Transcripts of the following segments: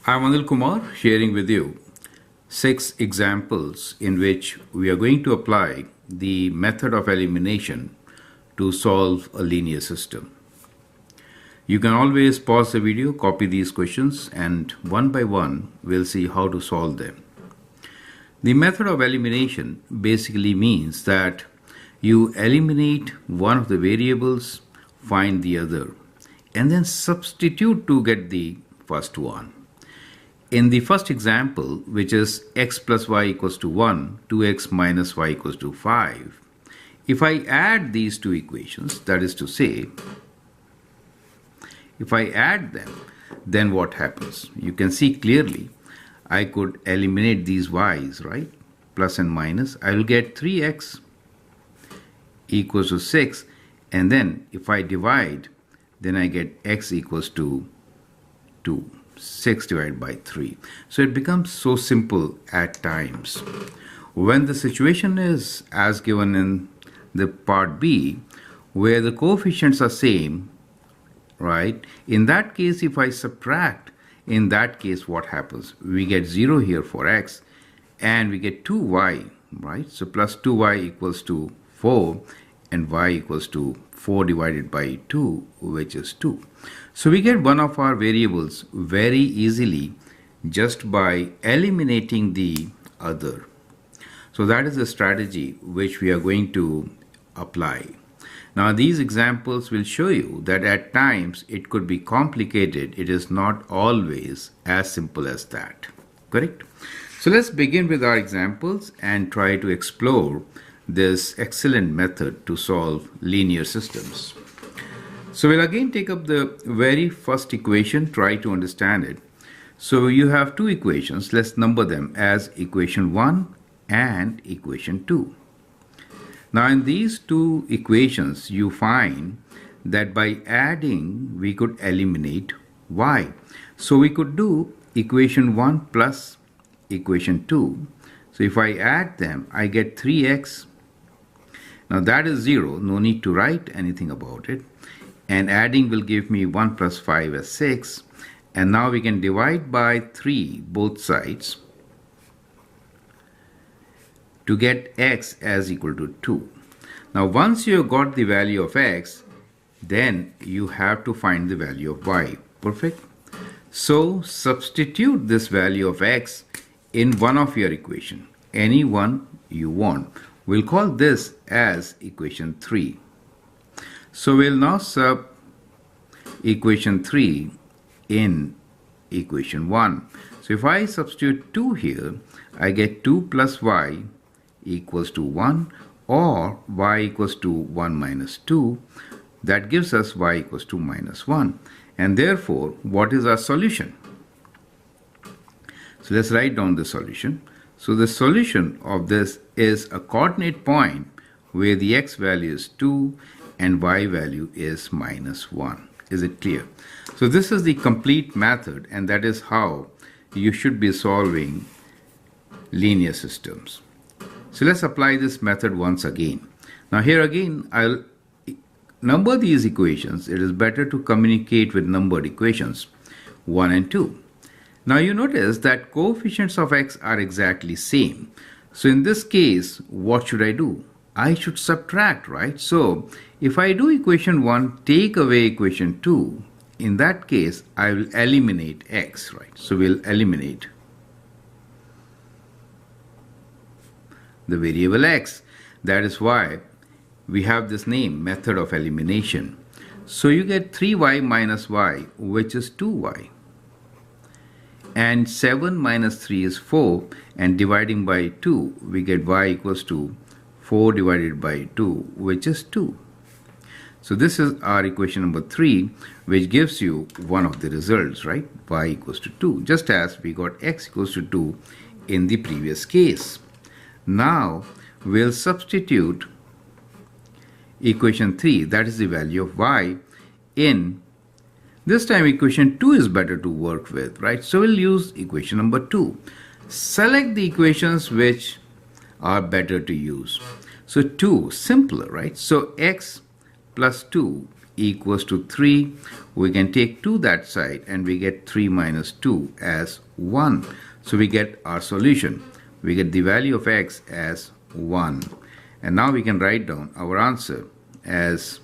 I'm Anil Kumar sharing with you 6 examples in which we are going to apply the method of elimination to solve a linear system. You can always pause the video, copy these questions, and one by one we'll see how to solve them. The method of elimination basically means that you eliminate one of the variables, find the other, and then substitute to get the first one. In the first example, which is x plus y equals to 1, 2x minus y equals to 5, if I add these two equations, that is to say, if I add them, then what happens? You can see clearly, I could eliminate these y's, right? Plus and minus. I will get 3x equals to 6, and then if I divide, then I get x equals to 2. 6 divided by 3. So it becomes so simple at times. When the situation is as given in the part B, where the coefficients are same, right? In that case, if I subtract, in that case, what happens? We get 0 here for x, and we get 2y, right? So plus 2y equals to 4, and y equals to 4 divided by 2, which is 2. So we get one of our variables very easily just by eliminating the other. So that is the strategy which we are going to apply. Now these examples will show you that at times it could be complicated. It is not always as simple as that. Correct? So let's begin with our examples and try to explore this excellent method to solve linear systems. So we'll again take up the very first equation, try to understand it. So you have two equations. Let's number them as equation 1 and equation 2. Now in these two equations, you find that by adding, we could eliminate y. So we could do equation 1 plus equation 2. So if I add them, I get 3x. Now that is 0, no need to write anything about it. And adding will give me 1 plus 5 as 6. And now we can divide by 3 both sides to get x as equal to 2. Now once you have got the value of x, then you have to find the value of y. Perfect? So substitute this value of x in one of your equation, any one you want. We'll call this as equation 3. So we'll now sub equation 3 in equation 1. So if I substitute 2 here, I get 2 plus y equals to 1, or y equals to 1 minus 2. That gives us y equals to minus 1. And therefore, what is our solution? So let's write down the solution. So the solution of this is a coordinate point where the x value is 2 and y value is minus 1. Is it clear? So this is the complete method, and that is how you should be solving linear systems. So let's apply this method once again. Now here again, I'll number these equations. It is better to communicate with numbered equations 1 and 2. Now you notice that coefficients of x are exactly same. So in this case, what should I do? I should subtract, right? So if I do equation 1, take away equation 2, in that case, I will eliminate x, right? So we'll eliminate the variable x. That is why we have this name, method of elimination. So you get 3y minus y, which is 2y. And 7 minus 3 is 4, and dividing by 2, we get y equals to 4 divided by 2, which is 2. So this is our equation number 3, which gives you one of the results, right? Y equals to 2, just as we got x equals to 2 in the previous case. Now we'll substitute equation 3, that is the value of y, in this time equation 2 is better to work with, right? So we'll use equation number 2. Select the equations which are better to use. So 2, simpler, right? So x plus 2 equals to 3. We can take 2 that side and we get 3 minus 2 as 1. So we get our solution. We get the value of x as 1. And now we can write down our answer as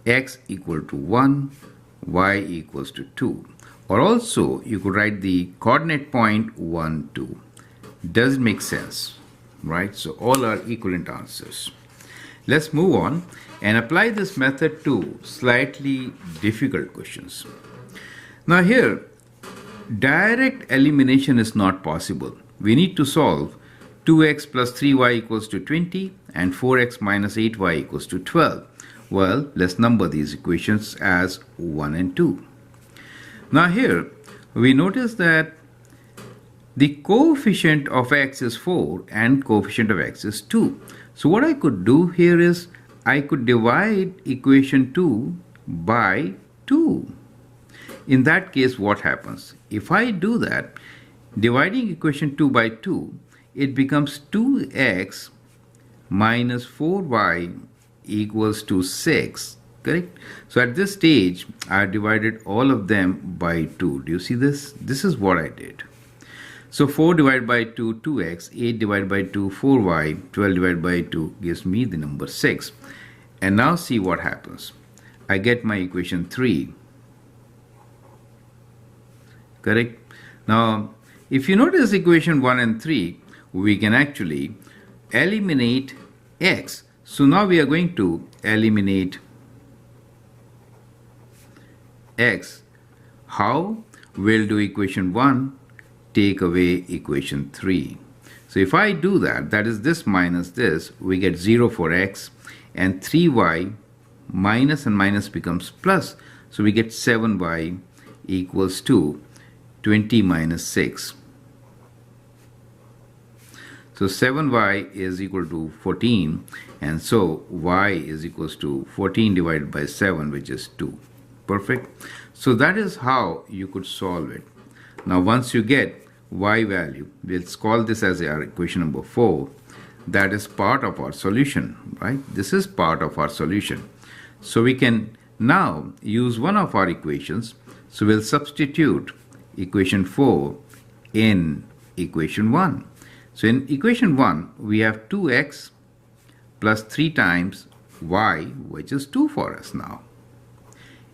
x equal to 1, y equals to 2. Or also you could write the coordinate point 1, 2. Does it make sense? Right? So all are equivalent answers. Let's move on and apply this method to slightly difficult questions. Now here, direct elimination is not possible. We need to solve 2x plus 3y equals to 20 and 4x minus 8y equals to 12. Well, let's number these equations as 1 and 2. Now here, we notice that the coefficient of x is 4 and coefficient of x is 2. So what I could do here is I could divide equation 2 by 2. In that case, what happens? If I do that, dividing equation 2 by 2, it becomes 2x minus 4y equals to 6. Correct? So at this stage, I divided all of them by 2. Do you see this? This is what I did. So 4 divided by 2, 2x, 8 divided by 2, 4y, 12 divided by 2 gives me the number 6. And now see what happens. I get my equation 3. Correct? Now, if you notice equation 1 and 3, we can actually eliminate x. So now we are going to eliminate x. How? We'll do equation 1. Take away equation 3. So if I do that, that is this minus this, we get 0 for x, and 3y minus and minus becomes plus. So we get 7y equals to 20 minus 6. So 7y is equal to 14, and so y is equals to 14 divided by 7, which is 2. Perfect. So that is how you could solve it. Now once you get y value, let's call this as our equation number 4. That is part of our solution, right? This is part of our solution. So we can now use one of our equations. So we'll substitute equation 4 in equation 1. So in equation 1, we have 2x plus 3 times y, which is 2 for us now,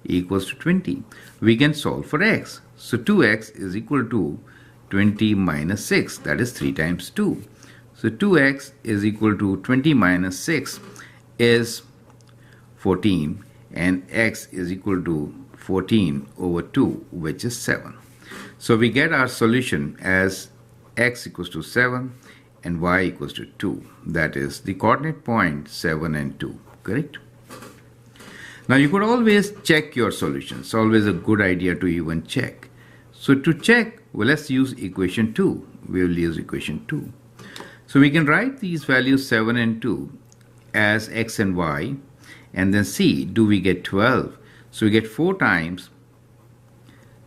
equals to 20. We can solve for x. So 2x is equal to 20 minus 6, that is 3 times 2. So 2x is equal to 20 minus 6 is 14, and x is equal to 14 over 2, which is 7. So we get our solution as x equals to 7 and y equals to 2. That is the coordinate point 7 and 2. Correct? Now you could always check your solutions. It's always a good idea to even check. So to check, well, let's use equation 2. We will use equation 2. So we can write these values 7 and 2 as x and y, and then see, do we get 12? So we get 4 times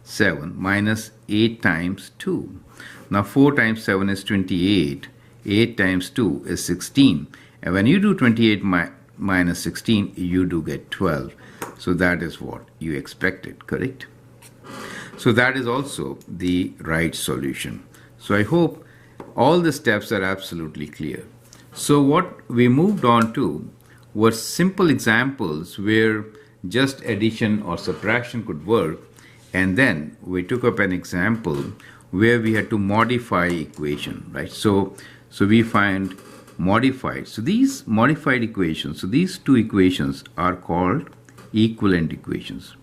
7 minus 8 times 2. Now 4 times 7 is 28. 8 times 2 is 16. And when you do 28 minus 16, you do get 12. So that is what you expected, correct? So that is also the right solution. So I hope all the steps are absolutely clear. So what we moved on to were simple examples where just addition or subtraction could work, and then we took up an example where we had to modify equation, right? So we find modified. So these modified equations, so these two equations are called equivalent equations.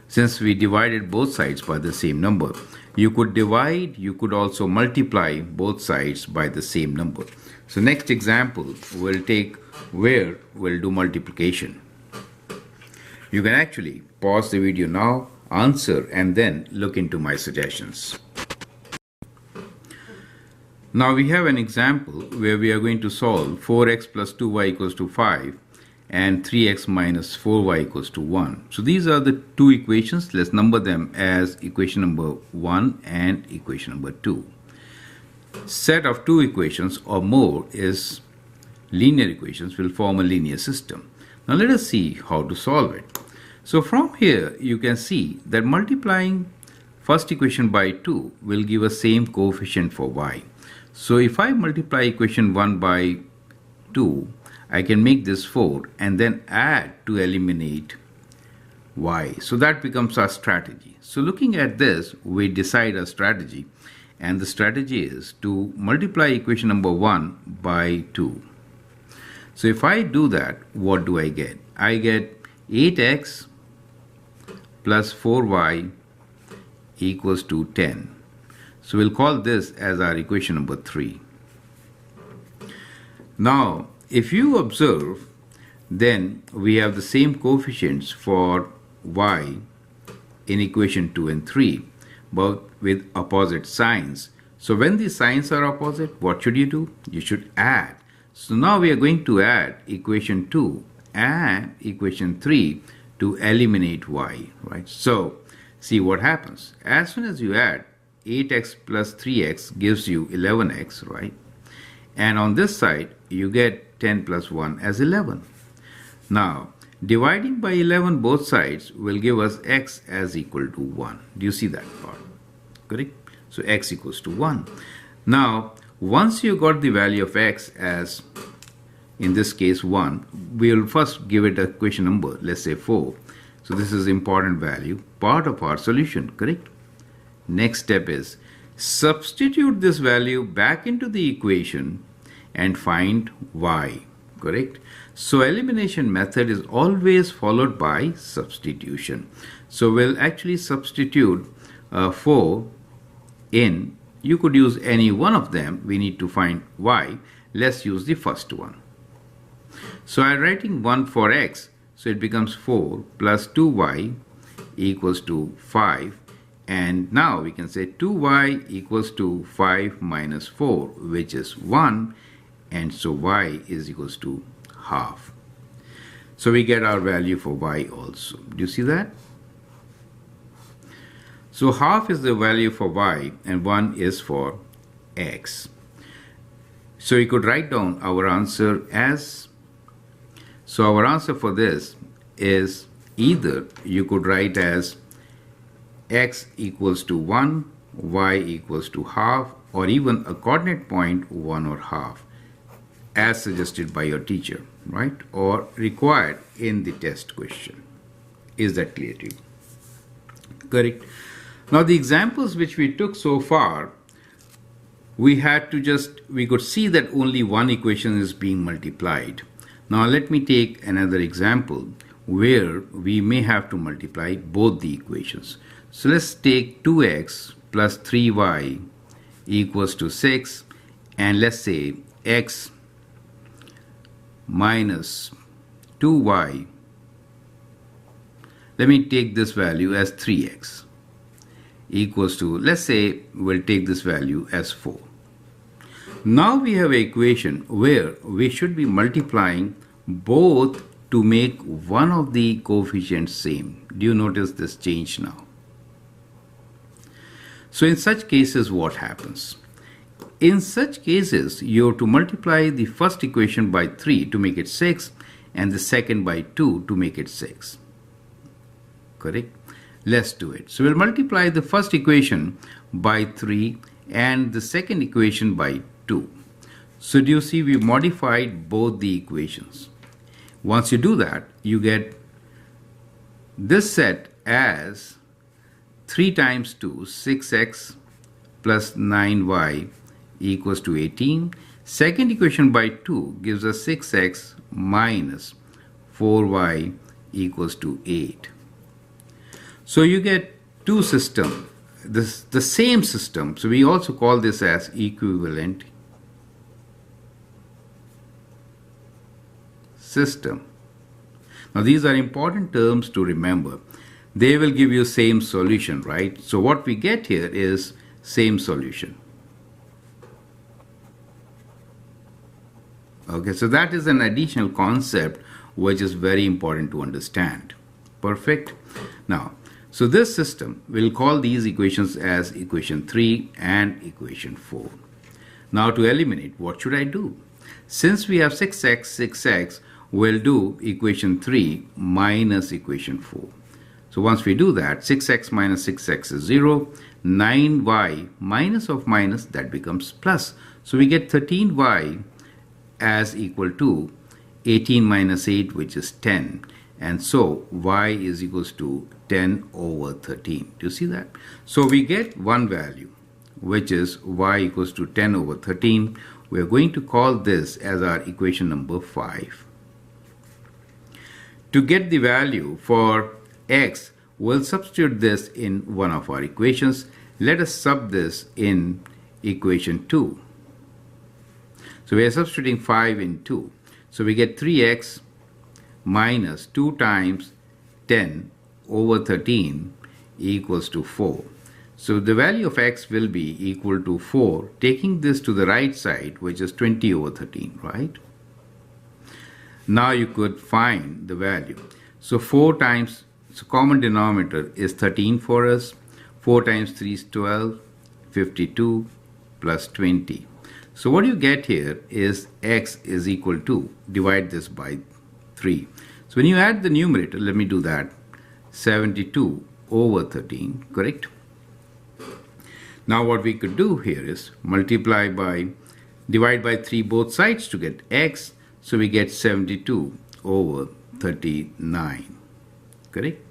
Since we divided both sides by the same number, you could divide, you could also multiply both sides by the same number. So next example we'll take where we'll do multiplication. You can actually pause the video now, answer, and then look into my suggestions. Now we have an example where we are going to solve 4x plus 2y equals to 5 and 3x minus 4y equals to 1. So these are the two equations. Let's number them as equation number 1 and equation number 2. set of two equations or more is linear equations will form a linear system. Now let us see how to solve it. So from here you can see that multiplying first equation by 2 will give us same coefficient for y. So if I multiply equation 1 by 2, I can make this 4 and then add to eliminate y. So that becomes our strategy. So looking at this, we decide a strategy, and the strategy is to multiply equation number 1 by 2. So if I do that, what do I get? I get 8x plus 4y equals to 10. So we'll call this as our equation number 3. Now, if you observe, then we have the same coefficients for y in equation 2 and 3, but with opposite signs. So when the signs are opposite, what should you do? You should add. So now we are going to add equation 2 and equation 3 to eliminate y, right? So see what happens. As soon as you add, 8x plus 3x gives you 11x, right? And on this side, you get 10 plus 1 as 11. Now, dividing by 11 both sides will give us x as equal to 1. Do you see that part? Correct? So x equals to 1. Now, once you got the value of x as, in this case, 1, we will first give it a equation number, let's say 4. So this is important value, part of our solution, correct? Next step is substitute this value back into the equation and find y, correct? So elimination method is always followed by substitution. So we'll actually substitute 4 in. You could use any one of them. We need to find y. Let's use the first one. So I'm writing 1 for x. So it becomes 4 plus 2y equals to 5. And now we can say 2y equals to 5 minus 4, which is 1. And so y is equals to half. So we get our value for y also. Do you see that? So half is the value for y and 1 is for x. So you could write down our answer as, so our answer for this is either you could write as x equals to 1, y equals to half, or even a coordinate point 1 or half, as suggested by your teacher, right? Or required in the test question. Is that clear to you? Correct. Now the examples which we took so far, we could see that only one equation is being multiplied. Now let me take another example where we may have to multiply both the equations. So let's take 2x plus 3y equals to 6, and let's say x minus 2y, let me take this value as 3x equals to, let's say we'll take this value as 4. Now we have an equation where we should be multiplying both to make one of the coefficients same. Do you notice this change now? So in such cases, what happens? In such cases, you have to multiply the first equation by 3 to make it 6 and the second by 2 to make it 6. Correct? Let's do it. So we'll multiply the first equation by 3 and the second equation by 2. So do you see we modified both the equations? Once you do that, you get this set as 3 times 2, 6x plus 9y equals to 18. Second equation by 2 gives us 6x minus 4y equals to 8. So you get two systems, the same system. So we also call this as equivalent system. Now these are important terms to remember. They will give you same solution, right? So what we get here is same solution. Okay, so that is an additional concept which is very important to understand. Perfect. Now, so this system, we'll call these equations as equation 3 and equation 4. Now to eliminate, what should I do? Since we have 6x, we'll do equation 3 minus equation 4. So once we do that, 6x minus 6x is 0. 9y minus of minus, that becomes plus. So we get 13y as equal to 18 minus 8, which is 10. And so y is equals to 10 over 13. Do you see that? So we get one value, which is y equals to 10 over 13. We are going to call this as our equation number 5. To get the value for x, we'll substitute this in one of our equations. Let us sub this in equation 2. So we are substituting 5 in 2. So we get 3x minus 2 times 10 over 13 equals to 4. So the value of x will be equal to 4, taking this to the right side, which is 20 over 13, right? Now you could find the value. So 4 times, so common denominator is 13 for us. 4 times 3 is 12, 52 plus 20. So what you get here is x is equal to, divide this by 3. So when you add the numerator, let me do that, 72 over 13, correct? Now what we could do here is divide by 3 both sides to get x. So we get 72 over 39, correct?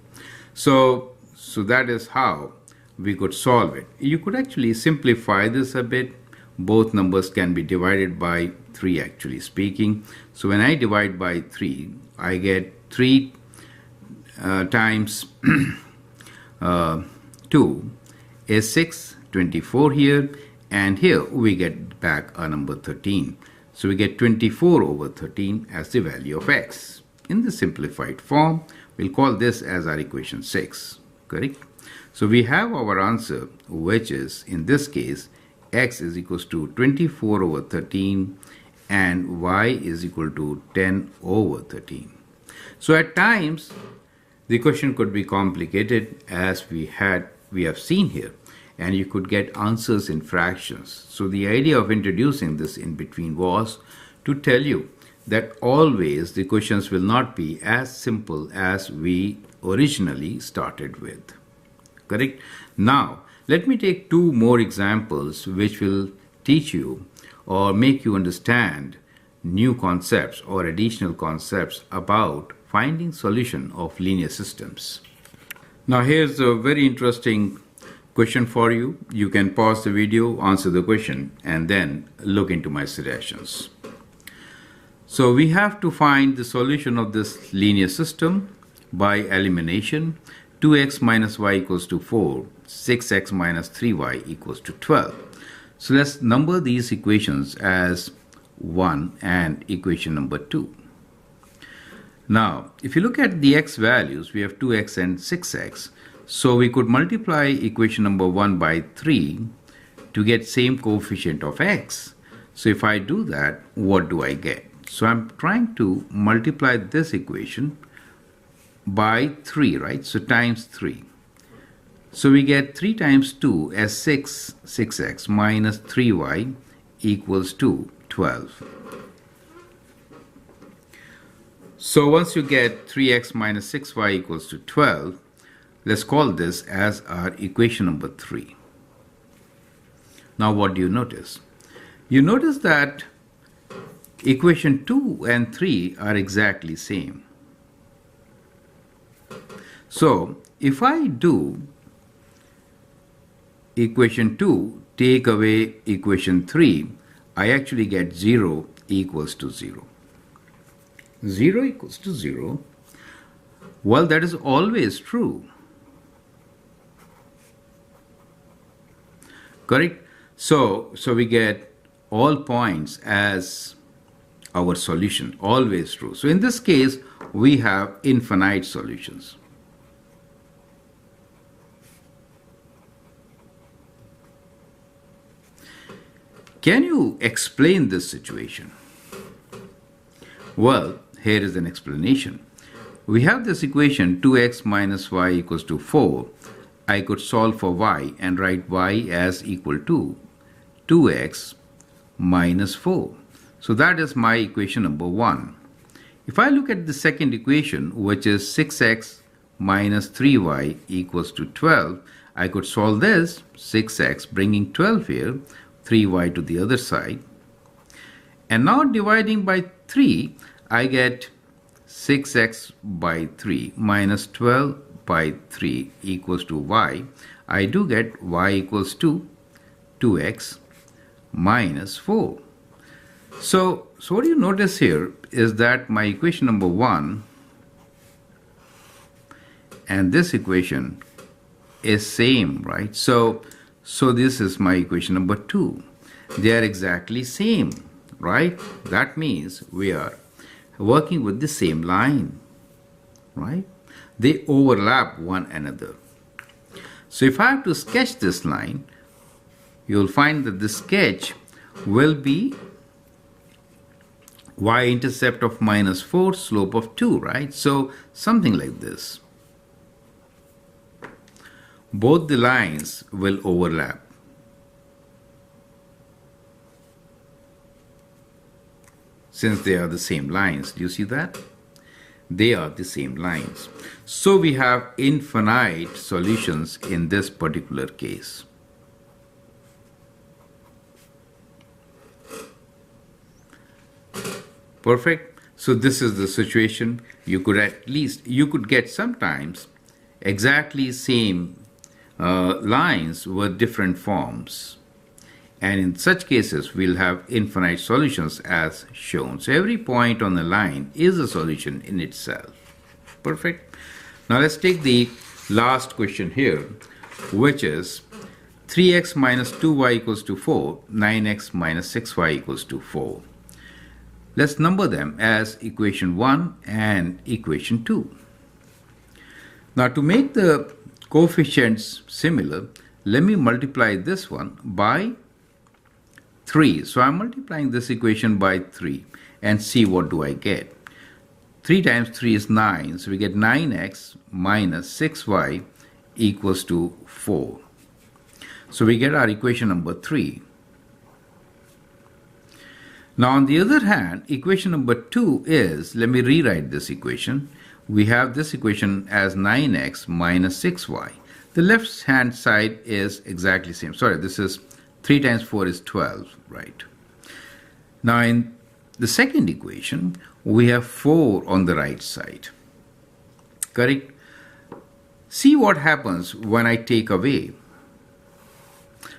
So that is how we could solve it. You could actually simplify this a bit. Both numbers can be divided by 3, actually speaking. So when I divide by 3, I get 3 times 2 is 6, 24 here, and here we get back our number 13. So we get 24 over 13 as the value of x. In the simplified form, we'll call this as our equation 6, correct? So we have our answer, which is, in this case, x is equals to 24 over 13 and y is equal to 10 over 13. So at times, the question could be complicated, as we have seen here, and you could get answers in fractions. So the idea of introducing this in between was to tell you that always the questions will not be as simple as we originally started with. Correct? Now, let me take 2 more examples which will teach you or make you understand new concepts or additional concepts about finding solution of linear systems. Now here's a very interesting question for you. You can pause the video, answer the question, and then look into my suggestions. So we have to find the solution of this linear system by elimination. 2x minus y equals to 4, 6x minus 3y equals to 12. So let's number these equations as 1 and equation number 2. Now, if you look at the x values, we have 2x and 6x. So we could multiply equation number 1 by 3 to get same coefficient of x. So if I do that, what do I get? So I'm trying to multiply this equation by 3, right? So times 3. So we get 3 times 2 as 6x minus 3y equals to 12. So once you get 3x minus 6y equals to 12, let's call this as our equation number 3. Now what do you notice? You notice that equation 2 and 3 are exactly same. So if I do equation 2 take away equation 3, I actually get 0 equals to 0. 0 equals to 0. Well, that is always true. Correct? So we get all points as our solution, always true. So in this case, we have infinite solutions. Can you explain this situation? Well, here is an explanation. We have this equation 2x minus y equals to 4. I could solve for y and write y as equal to 2x minus 4. So that is my equation number 1. If I look at the second equation, which is 6x minus 3y equals to 12, I could solve this, 6x bringing 12 here, 3y to the other side. And now dividing by 3, I get 6x by 3 minus 12 by 3 equals to y. I do get y equals to 2x minus 4. So what you notice here is that my equation number 1 and this equation is same, right? So this is my equation number 2. They are exactly same, right? That means we are working with the same line, right? They overlap one another. So if I have to sketch this line, you'll find that the sketch will be y-intercept of minus 4, slope of 2, right? So something like this. Both the lines will overlap. Since they are the same lines, do you see that? They are the same lines. So we have infinite solutions in this particular case. Perfect. So this is the situation. You could get sometimes exactly same lines with different forms. And in such cases, we'll have infinite solutions as shown. So every point on the line is a solution in itself. Perfect. Now let's take the last question here, which is 3x minus 2y equals to 4, 9x minus 6y equals to 4. Let's number them as equation 1 and equation 2. Now to make the coefficients similar, let me multiply this one by 3. So I'm multiplying this equation by 3 and see what do I get. 3 times 3 is 9. So we get 9x minus 6y equals to 4. So we get our equation number 3. Now on the other hand, equation number 2 is, let me rewrite this equation. We have this equation as 9x minus 6y. The left hand side is exactly same. Sorry, this is 3 times 4 is 12, right? Now in the second equation, we have 4 on the right side. Correct? See what happens when I take away.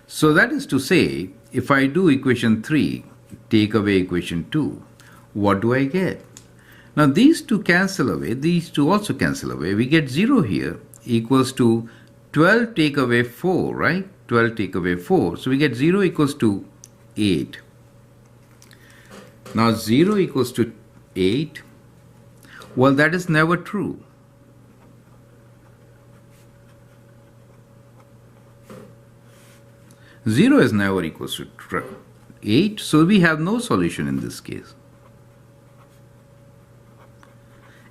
So that is to say, if I do equation 3, take away equation 2, what do I get? Now these two cancel away, these two also cancel away. We get 0 here equals to 12 take away 4, right? 12 take away 4. So we get 0 equals to 8. Now 0 equals to 8. Well, that is never true. Zero is never equals to 8, so we have no solution in this case.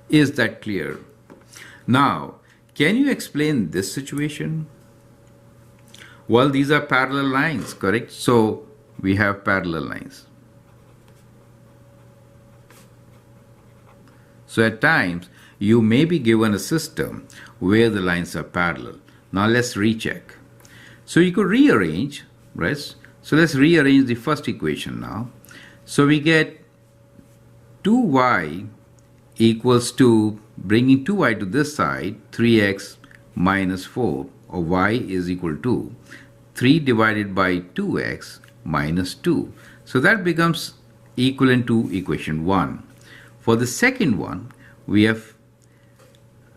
Is that clear? Now, can you explain this situation? Well, these are parallel lines, correct? So we have parallel lines. So at times, you may be given a system where the lines are parallel. Now let's recheck. So you could rearrange, right? So let's rearrange the first equation now. So we get 2y equals to, bringing 2y to this side, 3x minus 4, or y is equal to 3 divided by 2x minus 2. So that becomes equivalent to equation 1. For the second one, we have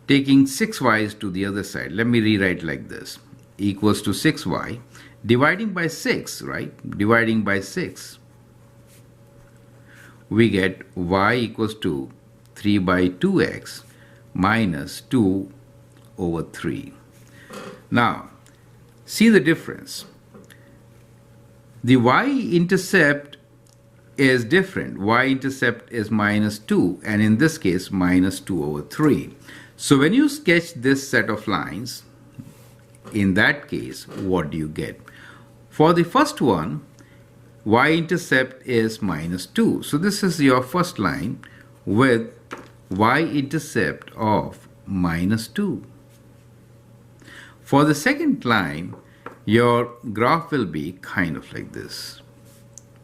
taking 6y's to the other side. Let me rewrite like this. Equals to 6y. Dividing by 6, right? Dividing by 6. We get y equals to 3 by 2x minus 2 over 3. Now, see the difference. The y-intercept is different. Y-intercept is minus 2, and in this case, minus 2 over 3. So when you sketch this set of lines, in that case, what do you get? For the first one, y-intercept is minus 2. So this is your first line with y-intercept of minus 2. For the second line, your graph will be kind of like this,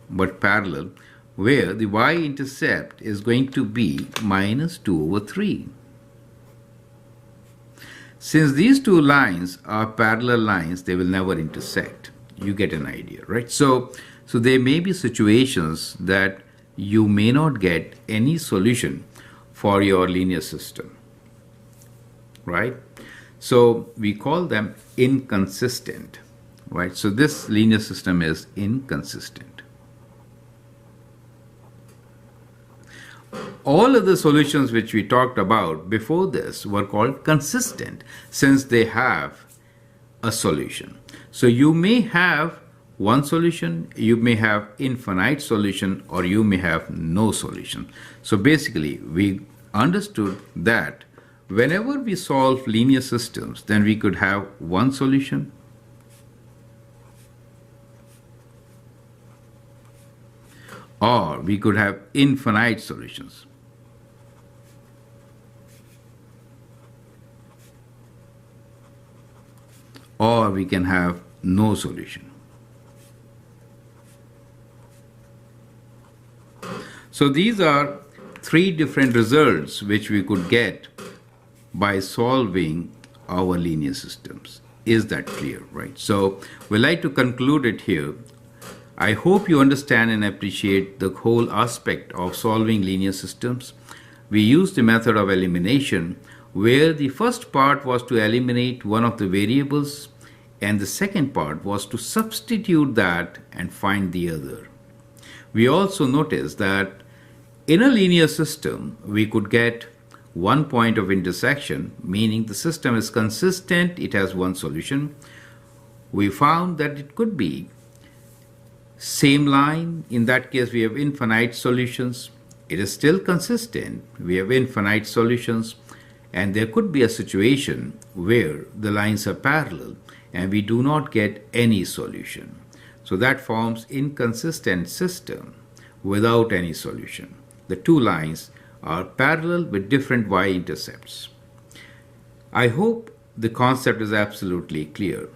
but parallel, where the y-intercept is going to be minus 2 over 3. Since these two lines are parallel lines, they will never intersect. You get an idea, right? So there may be situations that you may not get any solution for your linear system, right? So we call them inconsistent, right? So this linear system is inconsistent. All of the solutions which we talked about before this were called consistent since they have a solution. So you may have one solution, you may have infinite solution, or you may have no solution. So basically we understood that whenever we solve linear systems, then we could have one solution, or we could have infinite solutions. Or we can have no solution. So these are three different results which we could get by solving our linear systems. Is that clear, right? So we'd like to conclude it here. I hope you understand and appreciate the whole aspect of solving linear systems. We used the method of elimination, where the first part was to eliminate one of the variables and the second part was to substitute that and find the other. We also noticed that in a linear system, we could get one point of intersection, meaning the system is consistent, it has one solution. We found that it could be same line. In that case, we have infinite solutions. It is still consistent. We have infinite solutions. And there could be a situation where the lines are parallel and we do not get any solution. So that forms inconsistent system without any solution. The two lines are parallel with different y-intercepts. I hope the concept is absolutely clear.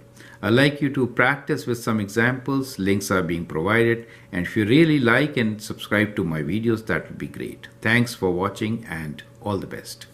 I'd like you to practice with some examples. Links are being provided. And if you really like and subscribe to my videos, that would be great. Thanks for watching and all the best.